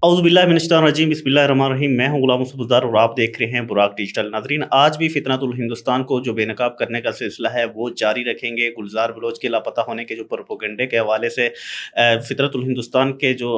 औज़ुबिल्लाहिमिनश्शैतानिर्रजीम बिस्मिल्लाहिर्रहमानिर्रहीम। मैं हूं गुलाम मुस्तफ़ा और आप देख रहे हैं बुराक डिजिटल। नाज़रीन, आज भी फितनतुल हिंदुस्तान को जो बेनकाब करने का सिलसिला है वो जारी रखेंगे। गुलज़ार बलोच के लापता होने के जो प्रोपेगेंडे के हवाले से फितरतुल हिंदुस्तान के जो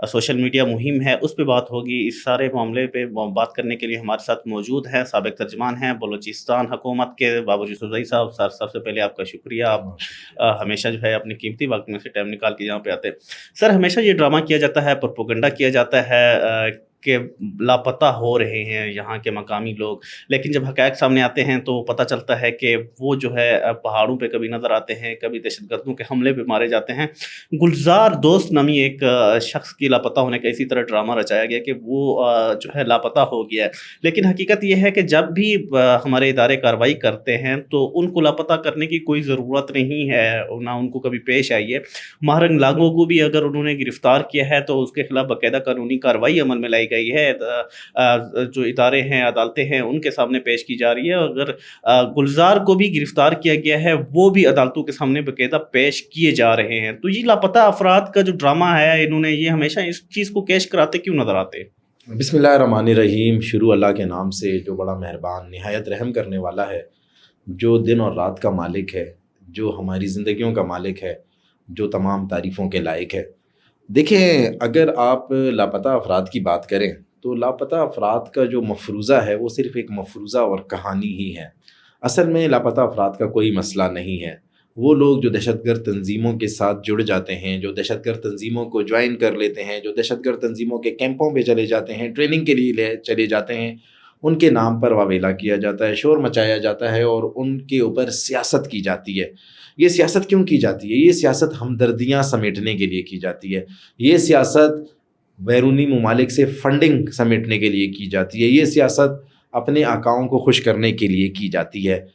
सोशल मीडिया मुहिम है उस पे बात होगी। इस सारे मामले पे बात करने के लिए हमारे साथ मौजूद हैं साबिक़ तर्जमान हैं बलूचिस्तान हुकूमत के बाबूजी यूसुफ़ज़ई साहब। सबसे पहले आपका शुक्रिया, आप हमेशा जो है अपने कीमती वक्त में से टाइम निकाल के यहाँ पे आते हैं। सर, हमेशा ये ड्रामा किया जाता है, प्रोपेगेंडा किया जाता है कि लापता हो रहे हैं यहाँ के मकामी लोग, लेकिन जब हक़ाइक़ सामने आते हैं तो पता चलता है कि वो जो है पहाड़ों पे कभी नज़र आते हैं, कभी दहशतगर्दों के हमले पे मारे जाते हैं। गुलज़ार दोस्त नामी एक शख्स की लापता होने का इसी तरह ड्रामा रचाया गया कि वो जो है लापता हो गया है। लेकिन हकीकत ये है कि जब भी हमारे इदारे कार्रवाई करते हैं तो उनको लापता करने की कोई ज़रूरत नहीं है, ना उनको कभी पेश आई है। महरंग लागों को भी अगर उन्होंने गिरफ़्तार किया है तो उसके खिलाफ बाकायदा कानूनी कार्रवाई अमल में लाई गई है। जो इदारे हैं, अदालतें हैं, उनके सामने पेश की जा रही है। अगर गुलज़ार को भी गिरफ़्तार किया गया है, वो भी अदालतों के सामने बाकायदा पेश किए जा रहे हैं। तो ये लापता अफ़राद का जो ड्रामा है, इन्होंने ये हमेशा इस चीज़ को पेश कराते क्यों नज़र आते हैं? बिस्मिल्लाहिर्रहमानिर्रहीम। शुरू अल्लाह के नाम से जो बड़ा मेहरबान निहायत रहम करने वाला है, जो दिन और रात का मालिक है, जो हमारी ज़िंदगियों का मालिक है, जो तमाम तारीफ़ों के लायक है। देखें, अगर आप लापता अफराद की बात करें तो लापता अफराद का जो मफरूज़ा है वो सिर्फ़ एक मफरूज़ा और कहानी ही है। असल में लापता अफराद का कोई मसला नहीं है। वो लोग जो दहशतगर्द तंजीमों के साथ जुड़ जाते हैं, जो दहशतगर्द तंजीमों को ज्वाइन कर लेते हैं, जो दहशतगर्द तंजीमों के कैंपों पे चले जाते हैं, ट्रेनिंग के लिए चले जाते हैं, उनके नाम पर वावेला किया जाता है, शोर मचाया जाता है और उनके ऊपर सियासत की जाती है। ये सियासत क्यों की जाती है? ये सियासत हमदर्दियाँ समेटने के लिए की जाती है। ये सियासत बैरूनी ममालिक से फंडिंग समेटने के लिए की जाती है। ये सियासत अपने आकाओं को खुश करने के लिए की जाती है।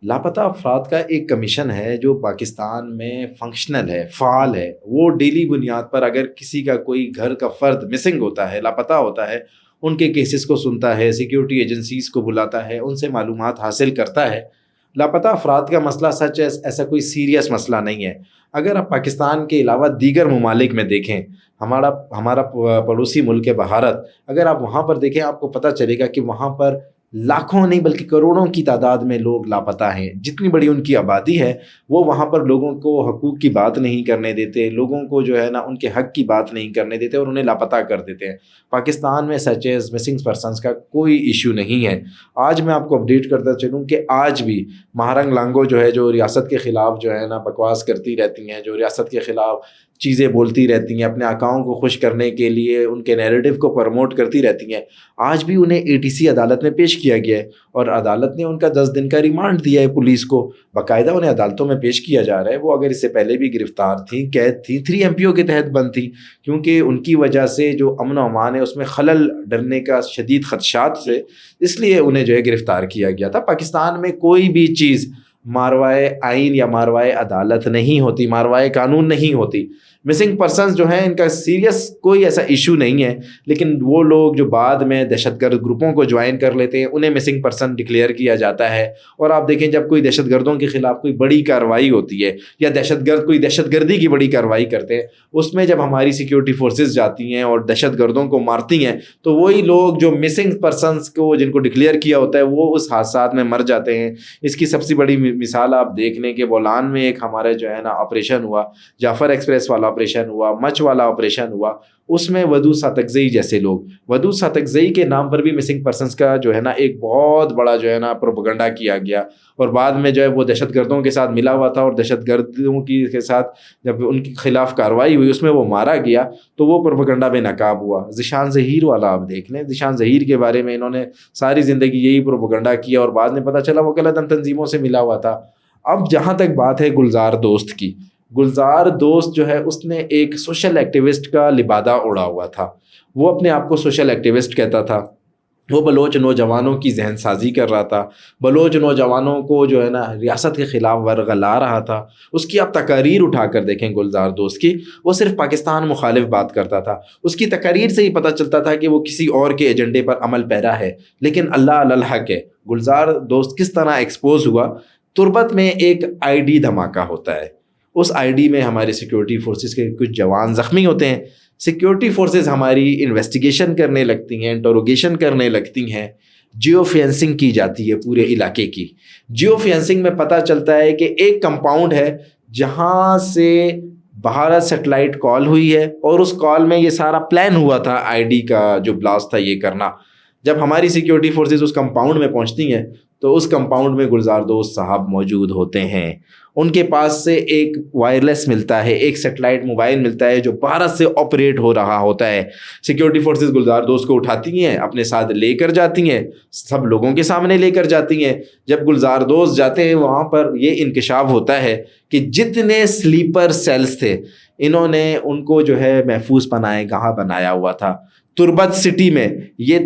लापता अफराद का एक कमीशन है जो पाकिस्तान में फंक्शनल है, फ़ाल है। वो डेली बुनियाद पर अगर किसी का कोई घर का फ़र्द मिसिंग होता है, लापता होता है, उनके केसेस को सुनता है, सिक्योरिटी एजेंसीज़ को बुलाता है, उनसे मालूमात हासिल करता है। लापता अफराद का मसला सच है, ऐसा कोई सीरियस मसला नहीं है। अगर आप पाकिस्तान के अलावा दीगर ममालिक में देखें, हमारा पड़ोसी मुल्क है भारत, अगर आप वहाँ पर देखें आपको पता चलेगा कि वहाँ पर लाखों नहीं बल्कि करोड़ों की तादाद में लोग लापता हैं। जितनी बड़ी उनकी आबादी है, वो वहाँ पर लोगों को हकूक़ की बात नहीं करने देते, लोगों को जो है ना उनके हक़ की बात नहीं करने देते और उन्हें लापता कर देते हैं। पाकिस्तान में सच एज़ मिसिंग पर्सनस का कोई इशू नहीं है। आज मैं आपको अपडेट करता चलूँ कि आज भी महरंग लांगो जो है, जो रियासत के ख़िलाफ़ जो है ना बकवास करती रहती हैं, जो रियासत के ख़िलाफ़ चीज़ें बोलती रहती हैं, अपने आकाओं को खुश करने के लिए उनके नैरेटिव को प्रमोट करती रहती हैं, आज भी उन्हें एटीसी अदालत में पेश किया गया है और अदालत ने उनका 10 दिन का रिमांड दिया है। पुलिस को बाकायदा उन्हें अदालतों में पेश किया जा रहा है। वो अगर इससे पहले भी गिरफ्तार थी, कैद थी, 3 MPO के तहत बंद थी, क्योंकि उनकी वजह से जो अमन व अमान है उसमें खलल डरने का शदीद खदशात से, इसलिए उन्हें जो है गिरफ्तार किया गया था। पाकिस्तान में कोई भी चीज़ मारवाए आइन या मारवाए अदालत नहीं होती, मारवाए कानून नहीं होती। मिसिंग पर्सनस जो हैं, इनका सीरियस कोई ऐसा इशू नहीं है, लेकिन वो लोग जो बाद में दहशतगर्द ग्रुपों को ज्वाइन कर लेते हैं उन्हें मिसिंग पर्सन डिक्लेयर किया जाता है। और आप देखें, जब कोई दहशतगर्दों के ख़िलाफ़ कोई बड़ी कार्रवाई होती है या दहशतगर्द कोई दहशतगर्दी की बड़ी कार्रवाई करते हैं, उसमें जब हमारी सिक्योरिटी फोर्सेस जाती हैं और दहशतगर्दों को मारती हैं, तो वही लोग जो मिसिंग पर्सनस को जिनको डिक्लेयर किया होता है वो उस हादसात में मर जाते हैं। इसकी सबसे बड़ी मिसाल आप देख लें कि बोलान में एक हमारे जो है ना ऑपरेशन हुआ, जाफ़र एक्सप्रेस वाला ऑपरेशन हुआ, मच वाला ऑपरेशन हुआ, उसमें वदूद सातकज़ई जैसे लोग, वदूद सातकज़ई के नाम पर भी मिसिंग पर्सनस का जो है ना एक बहुत बड़ा जो है ना प्रोपेगेंडा किया गया और बाद में जो है वो दहशतगर्दों के साथ मिला हुआ था और दहशतगर्दों के साथ जब उनके खिलाफ कार्रवाई हुई उसमें वो मारा गया, तो वो प्रोपेगेंडा बेनकाब हुआ। ज़ीशान ज़हीर वाला आप देख लें, ज़ीशान ज़हीर के बारे में इन्होंने सारी ज़िंदगी यही प्रोपेगेंडा किया और बाद में पता चला वो गलत तंजीमों से मिला हुआ था। अब जहाँ तक बात है गुलज़ार दोस्त की, गुलज़ार दोस्त जो है उसने एक सोशल एक्टिविस्ट का लिबादा उड़ा हुआ था। वो अपने आप को सोशल एक्टिविस्ट कहता था। वो बलोच नौजवानों की जहन साजी कर रहा था, बलोच नौजवानों को जो है ना रियासत के ख़िलाफ़ वर्गला रहा था। उसकी आप तकारीर उठा कर देखें गुलज़ार दोस्त की, वो सिर्फ़ पाकिस्तान मुखालिफ बात करता था। उसकी तकारीर से ही पता चलता था कि वो किसी और के एजेंडे पर अमल पैरा है, लेकिन अल्लाह अलल हक है। गुलज़ार दोस्त किस तरह एक्सपोज हुआ? तुर्बत में एक ID धमाका होता है, اس آئی ڈی میں ہمارے سیکیورٹی فورسز کے کچھ جوان زخمی ہوتے ہیں. سیکیورٹی فورسز ہماری انویسٹیگیشن کرنے لگتی ہیں, انٹروگیشن کرنے لگتی ہیں, جیو فینسنگ کی جاتی ہے پورے علاقے کی. جیو فینسنگ میں پتہ چلتا ہے کہ ایک کمپاؤنڈ ہے جہاں سے بھارت سیٹلائٹ کال ہوئی ہے, اور اس کال میں یہ سارا پلان ہوا تھا آئی ڈی کا جو بلاسٹ تھا یہ کرنا. جب ہماری سیکیورٹی فورسز اس کمپاؤنڈ میں پہنچتی ہیں تو اس کمپاؤنڈ میں گلزار دوست صاحب موجود ہوتے ہیں. ان کے پاس سے ایک وائرلیس ملتا ہے, ایک سیٹلائٹ موبائل ملتا ہے جو بھارت سے آپریٹ ہو رہا ہوتا ہے. سیکیورٹی فورسز گلزار دوست کو اٹھاتی ہیں, اپنے ساتھ لے کر جاتی ہیں, سب لوگوں کے سامنے لے کر جاتی ہیں. جب گلزار دوست جاتے ہیں وہاں پر یہ انکشاف ہوتا ہے کہ جتنے سلیپر سیلز تھے انہوں نے ان کو جو ہے محفوظ پناہ گاہ بنایا ہوا تھا. تربت سٹی میں یہ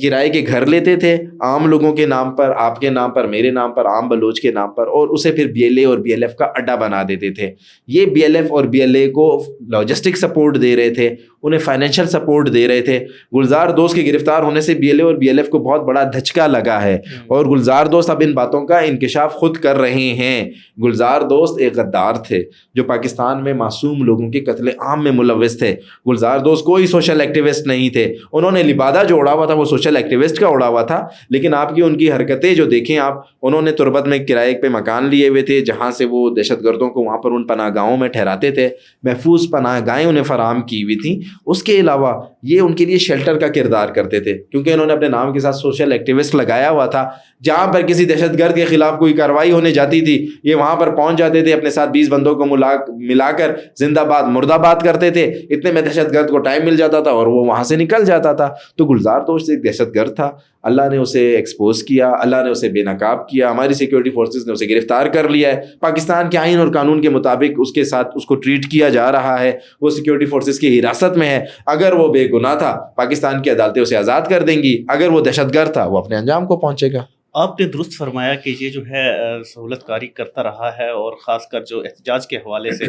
کرائے کے گھر لیتے تھے عام لوگوں کے نام پر, آپ کے نام پر, میرے نام پر, عام بلوچ کے نام پر, اور اسے پھر بی ایل اے اور بی ایل ایف کا اڈا بنا دیتے تھے. یہ بی ایل ایف اور بی ایل اے کو لاجسٹک سپورٹ دے رہے تھے, انہیں فائنینشیل سپورٹ دے رہے تھے. گلزار دوست کے گرفتار ہونے سے بی ایل اے اور بی ایل ایف کو بہت بڑا دھچکا لگا ہے, اور گلزار دوست اب ان باتوں کا انکشاف خود کر رہے ہیں. گلزار دوست ایک غدار تھے جو پاکستان میں معصوم لوگوں کے قتل عام میں ملوث تھے. گلزار دوست کوئی سوشل ایکٹیوسٹ نہیں تھے, انہوں نے لبادہ جو اڑا ہوا تھا وہ سوشل ایکٹیوسٹ کا اڑا ہوا تھا, لیکن آپ کی ان کی حرکتیں جو دیکھیں آپ, انہوں نے تربت میں کرائے پہ مکان لیے ہوئے تھے جہاں سے وہ دہشت گردوں کو وہاں پر ان پناہ گاہوں میں ٹھہراتے تھے, محفوظ پناہ گاہیں انہیں فراہم کی ہوئی تھیں. اس کے علاوہ یہ ان کے لیے شیلٹر کا کردار کرتے تھے کیونکہ انہوں نے اپنے نام کے ساتھ سوشل ایکٹیوسٹ لگایا ہوا تھا. جہاں پر کسی دہشت گرد کے خلاف کوئی کارروائی ہونے جاتی تھی یہ وہاں پر پہنچ جاتے تھے, اپنے ساتھ 20 بندوں کو ملا کر زندہ باد مرد آباد کرتے تھے. اتنے میں دہشت گرد کو ٹائم مل جاتا تھا اور وہ وہاں سے نکل جاتا تھا. تو گلزار دوست ایک دہشت گرد تھا, اللہ نے اسے ایکسپوز کیا, اللہ نے اسے بے نقاب کیا, ہماری سیکیورٹی فورسز نے اسے گرفتار کر لیا ہے. پاکستان کے آئین اور قانون کے مطابق اس کے ساتھ اس کو ٹریٹ کیا جا رہا ہے, وہ سیکیورٹی فورسز کی حراست میں ہے. اگر وہ بے گناہ تھا پاکستان کی عدالتیں اسے آزاد کر دیں گی, اگر وہ دہشت گرد تھا وہ اپنے انجام کو پہنچے گا. آپ نے درست فرمایا کہ یہ جو ہے سہولت کاری کرتا رہا ہے, اور خاص کر جو احتجاج کے حوالے سے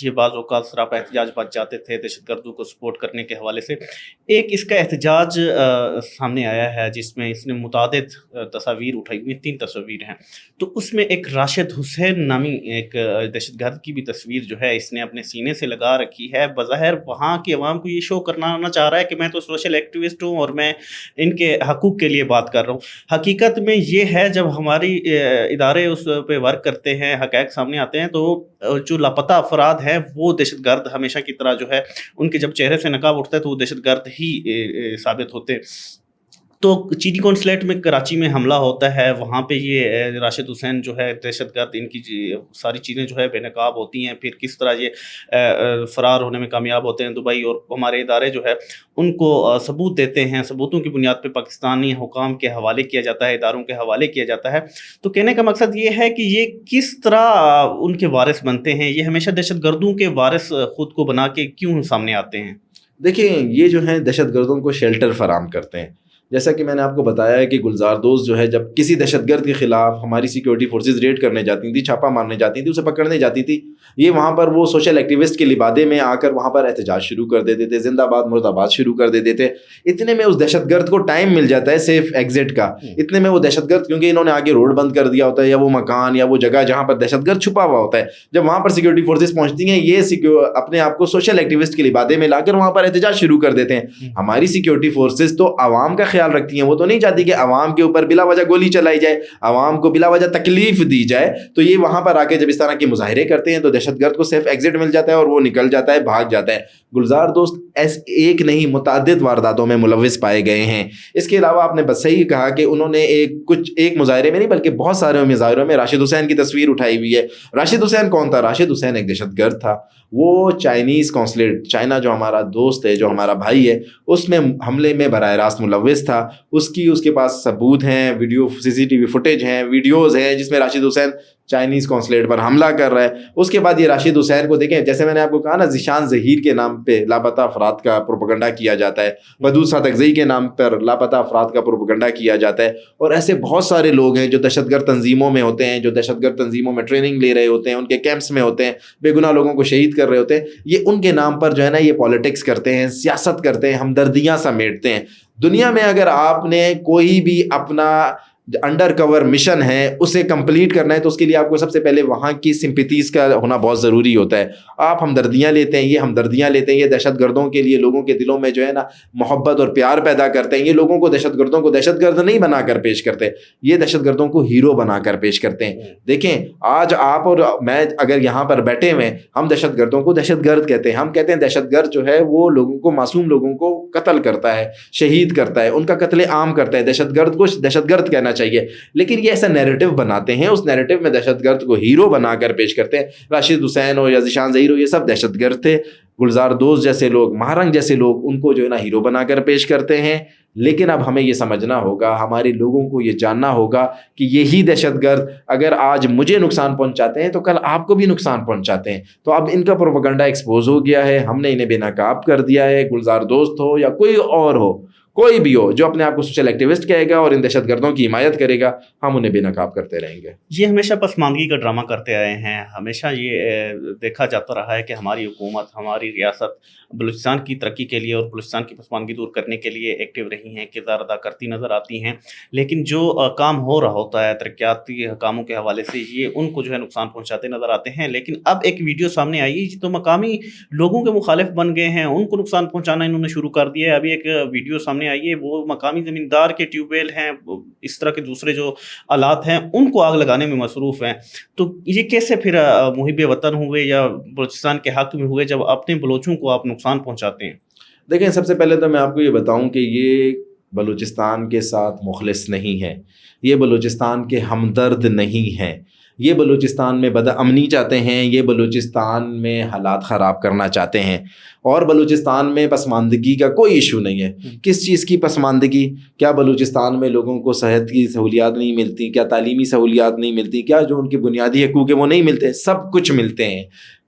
یہ بعض اوقات سراپا احتجاج بن جاتے تھے دہشت گردوں کو سپورٹ کرنے کے حوالے سے. ایک اس کا احتجاج سامنے آیا ہے جس میں اس نے متعدد تصاویر اٹھائی ہوئی, 3 تصاویر ہیں, تو اس میں ایک راشد حسین نامی ایک دہشت گرد کی بھی تصویر جو ہے اس نے اپنے سینے سے لگا رکھی ہے. بظاہر وہاں کی عوام کو یہ شو کرنا چاہ رہا ہے کہ میں تو سوشل ایکٹیوسٹ ہوں اور میں ان کے حقوق کے لیے بات کر رہا ہوں. حقیقت میں یہ ہے جب ہماری ادارے اس پہ ورک کرتے ہیں, حقائق سامنے آتے ہیں, تو جو لاپتہ افراد ہیں وہ دہشت گرد ہمیشہ کی طرح جو ہے ان کے جب چہرے سے نقاب اٹھتا ہے تو وہ دہشت گرد ہی ثابت ہوتے. تو چینی کونسلیٹ میں کراچی میں حملہ ہوتا ہے, وہاں پہ یہ راشد حسین جو ہے دہشت گرد, ان کی ساری چیزیں جو ہے بے نقاب ہوتی ہیں. پھر کس طرح یہ فرار ہونے میں کامیاب ہوتے ہیں دبئی, اور ہمارے ادارے جو ہے ان کو ثبوت دیتے ہیں, ثبوتوں کی بنیاد پہ پاکستانی حکام کے حوالے کیا جاتا ہے, اداروں کے حوالے کیا جاتا ہے. تو کہنے کا مقصد یہ ہے کہ یہ کس طرح ان کے وارث بنتے ہیں, یہ ہمیشہ دہشت گردوں کے وارث خود کو بنا کے کیوں سامنے آتے ہیں؟ دیکھیں یہ جو ہیں دہشت گردوں کو شیلٹر فراہم کرتے ہیں. جیسا کہ میں نے آپ کو بتایا ہے کہ گلزار دوست جو ہے جب کسی دہشت گرد کے خلاف ہماری سیکیورٹی فورسز ریڈ کرنے جاتی تھیں, چھاپا مارنے جاتی تھیں, اسے پکڑنے جاتی تھی, یہ وہاں پر وہ سوشل ایکٹیوسٹ کے لبادے میں آ کر وہاں پر احتجاج شروع کر دیتے تھے, زندہ باد مرد آباد شروع کر دیتے تھے. اتنے میں اس دہشت گرد کو ٹائم مل جاتا ہے سیف ایگزٹ کا, اتنے میں وہ دہشت گرد, کیونکہ انہوں نے آگے روڈ بند کر دیا ہوتا ہے یا وہ مکان یا وہ جگہ جہاں پر دہشت گرد چھپا ہوا ہوتا ہے, جب وہاں پر سیکیورٹی فورسز پہنچتی ہیں یہ اپنے آپ کو سوشل ایکٹیوسٹ کے لبادے میں لا کر وہاں پر احتجاج شروع کر دیتے ہیں. ہماری سیکیورٹی فورسز تو عوام کا خیال رکھتی ہیں, وہ تو نہیں چاہتی کہ عوام کے اوپر بلا وجہ گولی چلائی جائے, عوام کو بلا وجہ تکلیف دی جائے. تو یہ وہاں پر آ کے جب اس طرح کے مظاہرے کرتے ہیں تو دہشت گرد کو سیف ایگزٹ مل جاتا ہے اور وہ نکل جاتا ہے, بھاگ جاتا ہے. گلزار دوست ایک نہیں متعدد وارداتوں میں ملوث پائے گئے ہیں. اس کے علاوہ آپ نے بس صحیح کہا کہ انہوں نے ایک مظاہرے میں نہیں بلکہ بہت سارے مظاہروں میں راشد حسین کی تصویر اٹھائی ہوئی ہے. راشد حسین کون تھا؟ راشد حسین ایک دہشت گرد تھا. وہ چائنیز کونسلیٹ, چائنا جو ہمارا دوست ہے, جو ہمارا بھائی ہے, اس میں حملے میں براہ راست ملوث تھا. اس کے پاس ثبوت ہیں, ویڈیو CCTV فوٹیج ہیں, ویڈیوز ہیں جس میں راشد حسین چائنیز کونسلیٹ پر حملہ کر رہا ہے. اس کے بعد یہ راشد حسین کو دیکھیں, جیسے میں نے آپ کو کہا نا, ذیشان ظہیر کے نام پہ لاپتہ افراد کا پروپیگنڈا کیا جاتا ہے, ودود ساتکزئی کے نام پر لاپتہ افراد کا پروپیگنڈا کیا جاتا ہے, اور ایسے بہت سارے لوگ ہیں جو دہشت گرد تنظیموں میں ہوتے ہیں, جو دہشت گرد تنظیموں میں ٹریننگ لے رہے ہوتے ہیں, ان کے کیمپس میں ہوتے ہیں, بے گناہ لوگوں کو شہید کر رہے ہوتے ہیں. یہ ان کے نام پر جو ہے نا یہ پالیٹکس کرتے ہیں, سیاست کرتے ہیں, ہمدردیاں سمیٹتے ہیں. دنیا میں اگر آپ نے کوئی بھی اپنا अंडर कवर मिशन है उसे कंप्लीट करना है, तो उसके लिए आपको सबसे पहले वहाँ की सिंपैथीज़ का होना बहुत ज़रूरी होता है। आप हमदर्दियाँ लेते हैं, ये हमदर्दियाँ लेते हैं, ये दहशतगर्दों के लिए लोगों के दिलों में जो है ना मोहब्बत और प्यार पैदा करते हैं। ये लोगों को, दहशतगर्दों को दहशतगर्द नहीं बनाकर पेश करते, ये दहशतगर्दों को हीरो बनाकर पेश करते हैं। देखें, आज आप और मैं अगर यहाँ पर बैठे हुए हैं, हम दहशतगर्दों को दहशतगर्द कहते हैं। हम कहते हैं दहशतगर्द जो है वो लोगों को, मासूम लोगों को कत्ल करता है, शहीद करता है, उनका कत्ले आम करता है। दहशतगर्द को दहशतगर्द कहना चाहिए, लेकिन ये ऐसा नैरेटिव बनाते हैं, उस नैरेटिव में दहशतगर्द को हीरो बनाकर पेश करते हैं। राशिद हुसैन हो या ज़ीशान ज़हीर हो, ये सब दहशतगर्द थे। गुलजार दोस्त जैसे लोग, महारंग जैसे लोग, उनको जो है ना हीरो बनाकर पेश करते हैं। लेकिन अब हमें ये समझना होगा, हमारे लोगों को ये जानना होगा कि यही दहशतगर्द अगर आज मुझे नुकसान पहुंचाते हैं तो कल आपको भी नुकसान पहुंचाते हैं। तो अब इनका प्रोपेगेंडा एक्सपोज हो गया है, हमने इन्हें बेनकाब कर दिया है। गुलजार दोस्त हो या कोई और हो, कोई भी हो जो अपने आप को सोशल एक्टिविस्ट कहेगा और इन दहशतगर्दों की हिमायत करेगा, हम उन्हें बेनकाब करते रहेंगे। ये हमेशा पसमानदगी का ड्रामा करते आए हैं। हमेशा ये देखा जाता रहा है कि हमारी हुकूमत, हमारी रियासत बलूचिस्तान की तरक्की के लिए और बलूचिस्तान की पसमानदगी दूर करने के लिए एक्टिव रही हैं, किरदार अदा करती नज़र आती हैं। लेकिन जो काम हो रहा होता है तरक्याती कामों के हवाले से, ये उनको जो है नुकसान पहुँचाते नज़र आते हैं। लेकिन अब एक वीडियो सामने आई है तो मकामी लोगों के मुखालिफ बन गए हैं, उनको नुकसान पहुँचाना इन्होंने शुरू कर दिया है। अभी एक वीडियो सामने आई है, वो मकामी ज़मींदार के ट्यूबवेल हैं, इस तरह के दूसरे जो आलात हैं, उनको आग लगाने में मसरूफ़ हैं। तो ये कैसे फिर मुहिब वतन हुए या बलूचिस्तान के हक़ में हुए जब अपने बलोचों को आप नुकसान पहुंचाते हैं? देखें, सबसे पहले तो मैं आपको ये बताऊं कि ये बलूचिस्तान के साथ मुखलिस नहीं है, ये बलूचिस्तान के हमदर्द नहीं हैं, ये बलूचिस्तान में बदअमनी चाहते हैं, ये बलूचिस्तान में हालात ख़राब करना चाहते हैं। और बलूचिस्तान में पसमानदगी का कोई इशू नहीं है। किस चीज़ की पसमानदगी? क्या बलूचिस्तान में लोगों को सेहत की सहूलियात नहीं मिलती? क्या तालीमी सहूलियात नहीं मिलती? क्या जो उनके बुनियादी हकूक़ है वो नहीं मिलते? सब कुछ मिलते हैं।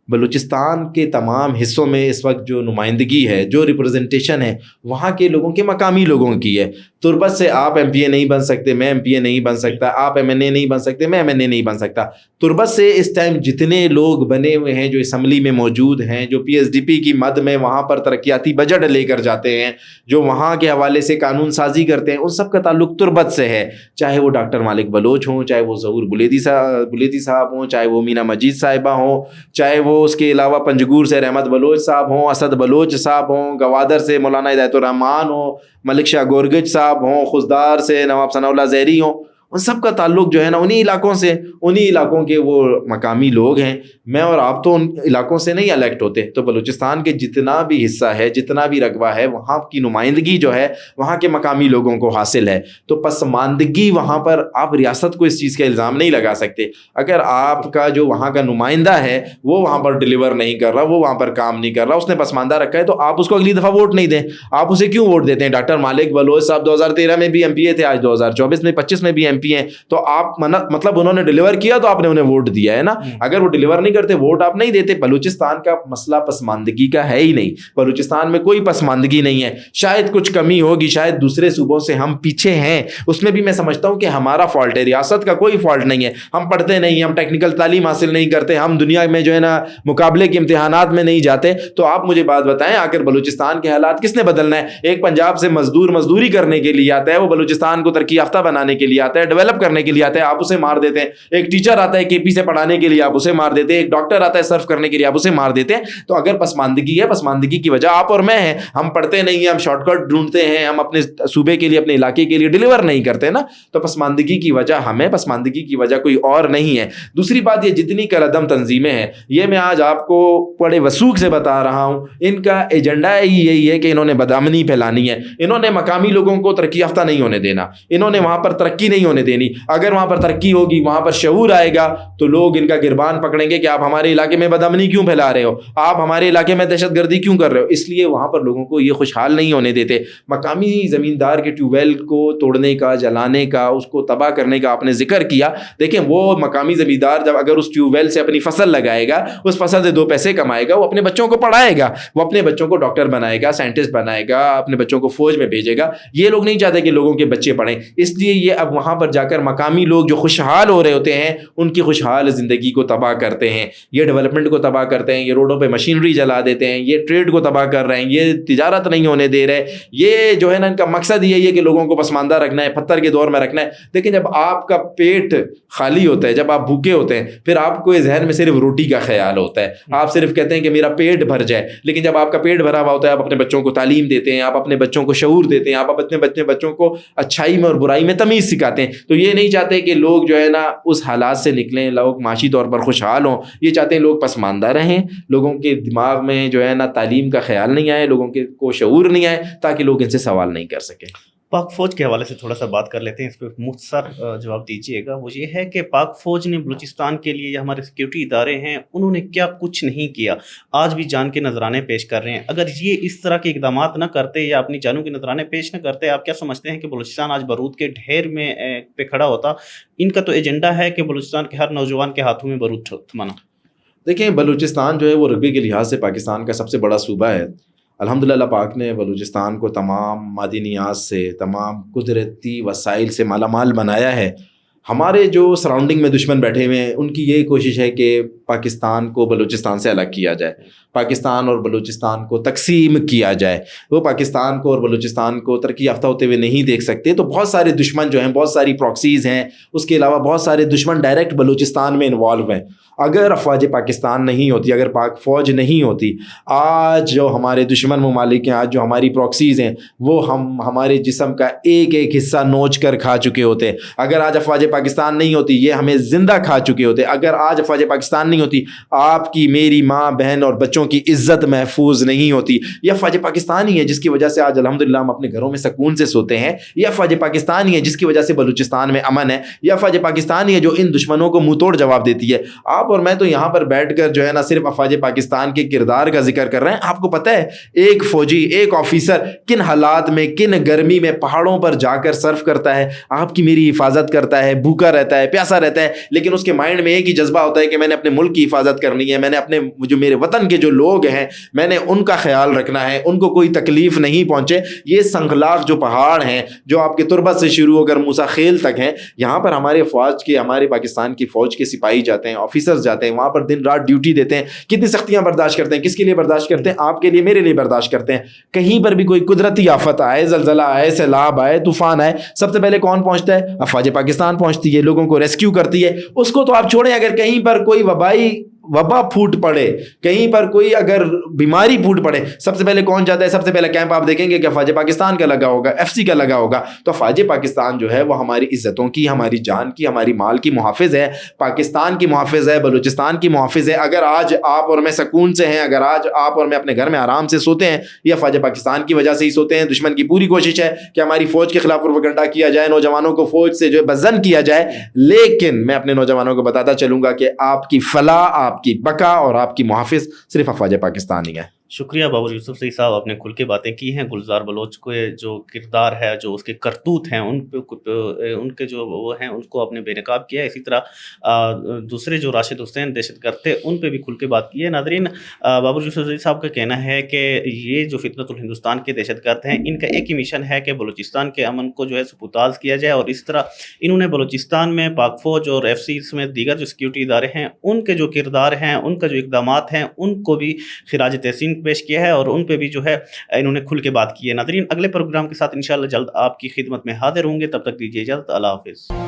बलूचिस्तान के तमाम हिस्सों में इस वक्त जो नुमाइंदगी है, जो रिप्रेजेंटेशन है, वहाँ के लोगों के, मकामी लोगों की है। तुरबत से आप MPA नहीं बन सकते, मैं MPA नहीं बन सकता, आप MNA नहीं बन सकते, मैं MNA नहीं बन सकता। तुरबत से इस टाइम जितने लोग बने हुए हैं जो असम्बली में मौजूद हैं, जो PSDP की मद में वहाँ पर तरक्याती बजट लेकर जाते हैं, जो वहाँ के हवाले से कानून साजी करते हैं, उन सब का ताल्लुक तुरबत से है। चाहे वो डॉक्टर मालिक बलोच हों, चाहे वो ज़हूर बुलेदी साहब हों, चाहे वो मीना मजीद साहिबा हों, चाहे वो उसके अलावा पंजगूर से रहमत बलोच साहब हों, असद बलोच साहब हों, गवादर से मौलाना हिदायतुर रहमान हो, मलिक शाह गोरगज साहब हों, खुशदार से नवाब सनाउल्लाह ज़हरी हों, उन सब का ताल्लुक जो है ना उन्हीं इलाकों से, उन्हीं इलाकों के वो मकामी लोग हैं। मैं और आप तो उन इलाकों से नहीं इलेक्ट होते। तो बलूचिस्तान के जितना भी हिस्सा है, जितना भी रकबा है, वहाँ की नुमाइंदगी जो है वहाँ के मकामी लोगों को हासिल है। तो पसमानदगी वहाँ पर, आप रियासत को इस चीज़ का इल्ज़ाम नहीं लगा सकते। अगर आपका जो वहाँ का नुमाइंदा है वो वहाँ पर डिलीवर नहीं कर रहा, वो वहाँ पर काम नहीं कर रहा, उसने पसमानदा रखा है, तो आप उसको अगली दफ़ा वोट नहीं दें। आप उसे क्यों वोट देते हैं? डॉक्टर मालिक बलोच साहब 2013 में भी MPA थे, आज 2024 में 25 में भी MP हैं। तो आप मतलब उन्होंने डिलीवर किया तो आपने उन्हें वोट दिया है ना। अगर वो डिलीवर नहीं करते, वोट आप नहीं देते। बलूचिस्तान का मसला पसमानदगी का है ही नहीं। बलूचिस्तान में कोई पसमानदगी नहीं है। शायद कुछ कमी होगी, शायद दूसरे सूबों से हम पीछे हैं, उसमें भी मैं समझता हूँ कि हमारा फॉल्ट है। रियासत का कोई फॉल्ट नहीं है। हम पढ़ते नहीं, हम टेक्निकल तालीम हासिल नहीं करते, हम दुनिया में जो है ना मुकाबले के इम्तिहानात में नहीं जाते। तो आप मुझे बात बताएं, आखिर बलूचिस्तान के हालात किसने बदलना है? एक पंजाब से मजदूर मजदूरी करने के लिए आता है, वो बलूचिस्तान को तरक्की याफ्ता बनाने के लिए आता है, डेवलप करने के लिए आता है, आप उसे मार देते हैं। एक टीचर आता है KP से पढ़ाने के लिए, आप उसे मार देते हैं। एक डॉक्टर आता है सर्व करने के लिए, आप उसे मार देते हैं। तो अगर पसमानदगी है, पसमानदगी की वजह आप और मैं हैं। हम पढ़ते नहीं हैं, हम शॉर्टकट ढूंढते हैं, हम अपने सूबे के लिए, अपने इलाके के लिए डिलीवर नहीं करते ना। तो पसमानदगी की वजह हमें, पसमानदगी की वजह कोई और नहीं है। दूसरी बात, ये जितनी कलअदम तंजीमें हैं, ये मैं आज आपको बड़े वसूख से बता रहा हूँ, इनका एजेंडा ही यही है कि इन्होंने बदअमनी फैलानी है। इन्होंने मकामी लोगों को तरक्की याफ्ता नहीं होने देना, इन्होंने वहाँ पर तरक्की नहीं होने देनी। अगर वहाँ पर तरक्की होगी, वहाँ पर शऊर आएगा, तो लोग इनका गिरबान पकड़ेंगे कि आप हमारे इलाके में बदअमनी क्यों फैला रहे हो, आप हमारे इलाके में दहशतगर्दी क्यों कर रहे हो। इसलिए वहाँ पर लोगों को ये खुशहाल नहीं होने देते। मकामी ज़मींदार के ट्यूबवेल को तोड़ने का, जलाने का, उसको तबाह करने का आपने जिक्र किया। देखें, वो मकामी ज़मींदार जब अगर उस ट्यूबवेल से अपनी फसल लगाएगा, उस फसल से 2 पैसे कमाएगा, वो अपने बच्चों को पढ़ाएगा, वो अपने बच्चों को डॉक्टर बनाएगा, साइंटिस्ट बनाएगा, अपने बच्चों को फौज में भेजेगा। ये लोग नहीं चाहते कि लोगों के बच्चे पढ़ें, इसलिए ये अब वहाँ पर پر جا کر مقامی لوگ جو خوشحال ہو رہے ہوتے ہیں ان کی خوشحال زندگی کو تباہ کرتے ہیں، یہ ڈیولپمنٹ کو تباہ کرتے ہیں، یہ روڈوں پہ مشینری جلا دیتے ہیں، یہ ٹریڈ کو تباہ کر رہے ہیں، یہ تجارت نہیں ہونے دے رہے، یہ جو ہے نا ان کا مقصد یہی ہے کہ لوگوں کو پسماندہ رکھنا ہے، پتھر کے دور میں رکھنا ہے۔ لیکن جب آپ کا پیٹ خالی ہوتا ہے، جب آپ بھوکے ہوتے ہیں، پھر آپ کو ذہن میں صرف روٹی کا خیال ہوتا ہے، آپ صرف کہتے ہیں کہ میرا پیٹ بھر جائے۔ لیکن جب آپ کا پیٹ بھرا ہوا ہوتا ہے، آپ اپنے بچوں کو تعلیم دیتے ہیں، آپ اپنے بچوں کو شعور دیتے ہیں، آپ اپنے بچوں کو اچھائی میں اور برائی میں تمیز سکھاتے ہیں، تو یہ نہیں چاہتے کہ لوگ جو ہے نا اس حالات سے نکلیں، لوگ معاشی طور پر خوشحال ہوں، یہ چاہتے ہیں لوگ پسماندہ رہیں، لوگوں کے دماغ میں جو ہے نا تعلیم کا خیال نہیں آئے، لوگوں کے کو شعور نہیں آئے، تاکہ لوگ ان سے سوال نہیں کر سکیں۔ پاک فوج کے حوالے سے تھوڑا سا بات کر لیتے ہیں، اس پہ مختصر جواب دیجیے گا۔ وہ یہ ہے کہ پاک فوج نے بلوچستان کے لیے، ہمارے سیکیورٹی ادارے ہیں، انہوں نے کیا کچھ نہیں کیا، آج بھی جان کے نذرانے پیش کر رہے ہیں۔ اگر یہ اس طرح کے اقدامات نہ کرتے یا اپنی جانوں کے نذرانے پیش نہ کرتے، آپ کیا سمجھتے ہیں کہ بلوچستان آج بارود کے ڈھیر میں پہ کھڑا ہوتا؟ ان کا تو ایجنڈا ہے کہ بلوچستان کے ہر نوجوان کے ہاتھوں میں بارود تھمانا۔ دیکھیں، بلوچستان جو ہے وہ رقبے کے لحاظ سے پاکستان کا سب سے بڑا صوبہ ہے۔ الحمدللہ اللہ پاک نے بلوچستان کو تمام معدنیات سے، تمام قدرتی وسائل سے مالا مال بنایا ہے۔ ہمارے جو سراؤنڈنگ میں دشمن بیٹھے ہوئے ہیں، ان کی یہی کوشش ہے کہ پاکستان کو بلوچستان سے الگ کیا جائے، پاکستان اور بلوچستان کو تقسیم کیا جائے۔ وہ پاکستان کو اور بلوچستان کو ترقی یافتہ ہوتے ہوئے نہیں دیکھ سکتے، تو بہت سارے دشمن جو ہیں، بہت ساری پراکسیز ہیں، اس کے علاوہ بہت سارے دشمن ڈائریکٹ بلوچستان میں انوالو ہیں۔ اگر افواج پاکستان نہیں ہوتی، اگر پاک فوج نہیں ہوتی، آج جو ہمارے دشمن ممالک ہیں، آج جو ہماری پراکسیز ہیں، وہ ہمارے جسم کا ایک ایک حصہ نوچ کر کھا چکے ہوتے۔ اگر آج افواج پاکستان نہیں ہوتی، یہ ہمیں زندہ کھا چکے ہوتے۔ اگر آج افواج پاکستان نہیں ہوتی، آپ کی، میری ماں بہن اور بچوں کی عزت محفوظ نہیں ہوتی۔ یہ افواج پاکستان ہی ہے جس کی وجہ سے آج الحمدللہ ہم اپنے گھروں میں سکون سے سوتے ہیں۔ یہ افواج پاکستان ہی ہے جس کی وجہ سے بلوچستان میں امن ہے۔ یہ افواج پاکستان ہی ہے جو ان دشمنوں کو منہ توڑ جواب دیتی ہے۔ آپ اور میں تو یہاں پر بیٹھ کر جو ہے نا صرف افواج پاکستان کے کردار کا ذکر کر رہے ہیں۔ آپ کو پتہ ہے ایک فوجی، ایک آفیسر کن حالات میں، کن گرمی میں پہاڑوں پر جا کر سرف کرتا ہے، آپ کی میری حفاظت کرتا ہے، بھوکا رہتا ہے، پیاسا رہتا ہے، لیکن اس کے مائنڈ میں ایک ہی جذبہ ہوتا ہے کہ میں نے اپنے ملک کی حفاظت کرنی ہے، میں نے اپنے جو میرے وطن کے جو لوگ ہیں، میں نے ان کا خیال رکھنا ہے، ان کو کوئی تکلیف نہیں پہنچے۔ یہ سنگلاخ جو پہاڑ ہیں، جو آپ کے تربت سے شروع ہو کر موسیٰ خیل تک ہیں، یہاں پر ہمارے فوج کے، ہمارے پاکستان کی فوج کے سپاہی جاتے ہیں، آفیسرز جاتے ہیں، وہاں پر دن رات ڈیوٹی دیتے ہیں، کتنی سختیاں برداشت کرتے ہیں، کس کے لیے برداشت کرتے ہیں؟ آپ کے لیے، میرے لیے برداشت کرتے ہیں۔ کہیں پر بھی کوئی قدرتی آفت آئے، زلزلہ آئے، سیلاب آئے، طوفان آئے، سب سے پہلے کون پہنچتا ہے؟ افواج پاکستان پہنچتی ہے، لوگوں کو ریسکیو کرتی ہے۔ اس کو تو آپ چھوڑیں، اگر کہیں پر کوئی وبا پھوٹ پڑے، کہیں پر کوئی اگر بیماری پھوٹ پڑے، سب سے پہلے کون جاتا ہے؟ سب سے پہلے کیمپ آپ دیکھیں گے کہ افواج پاکستان کا لگا ہوگا، ایف سی کا لگا ہوگا۔ تو افواج پاکستان جو ہے وہ ہماری عزتوں کی، ہماری جان کی، ہماری مال کی محافظ ہے، پاکستان کی محافظ ہے، بلوچستان کی محافظ ہے۔ اگر آج آپ اور میں سکون سے ہیں، اگر آج آپ اور میں اپنے گھر میں آرام سے سوتے ہیں، یہ افواج پاکستان کی وجہ سے ہی سوتے ہیں۔ دشمن کی پوری کوشش ہے کہ ہماری فوج کے خلاف پروپیگنڈا کیا جائے، نوجوانوں کو فوج سے جو ہے بدظن کیا جائے، لیکن میں اپنے نوجوانوں کو بتاتا چلوں گا کہ آپ کی فلاح، آپ کی بقا اور آپ کی محافظ صرف افواج پاکستان ہی ہے۔ شکریہ بابر یوسف سعید صاحب، آپ نے کھل کے باتیں کی ہیں۔ گلزار بلوچ کو جو کردار ہے، جو اس کے کرتوت ہیں، ان کے جو وہ ہیں، ان کو آپ نے بے نقاب کیا ہے۔ اسی طرح دوسرے جو راشد حسین دہشت گرد تھے، ان پہ بھی کھل کے بات کی ہے۔ ناظرین، بابر یوسف سعید صاحب کا کہنا ہے کہ یہ جو فتنۃ الہندوستان کے دہشت گرد ہیں، ان کا ایک ہی مشن ہے کہ بلوچستان کے امن کو جو ہے سپوتاز کیا جائے، اور اس طرح انہوں نے بلوچستان میں پاک فوج اور ایف سی سمیت دیگر جو سیکیورٹی ادارے ہیں، ان کے جو کردار ہیں، ان کا جو اقدامات ہیں، ان کو بھی خراج تحسین پیش کیا ہے، اور ان پہ بھی جو ہے انہوں نے کھل کے بات کی ہے۔ ناظرین، اگلے پروگرام کے ساتھ انشاءاللہ جلد آپ کی خدمت میں حاضر ہوں گے، تب تک دیجیے اجازت، اللہ حافظ۔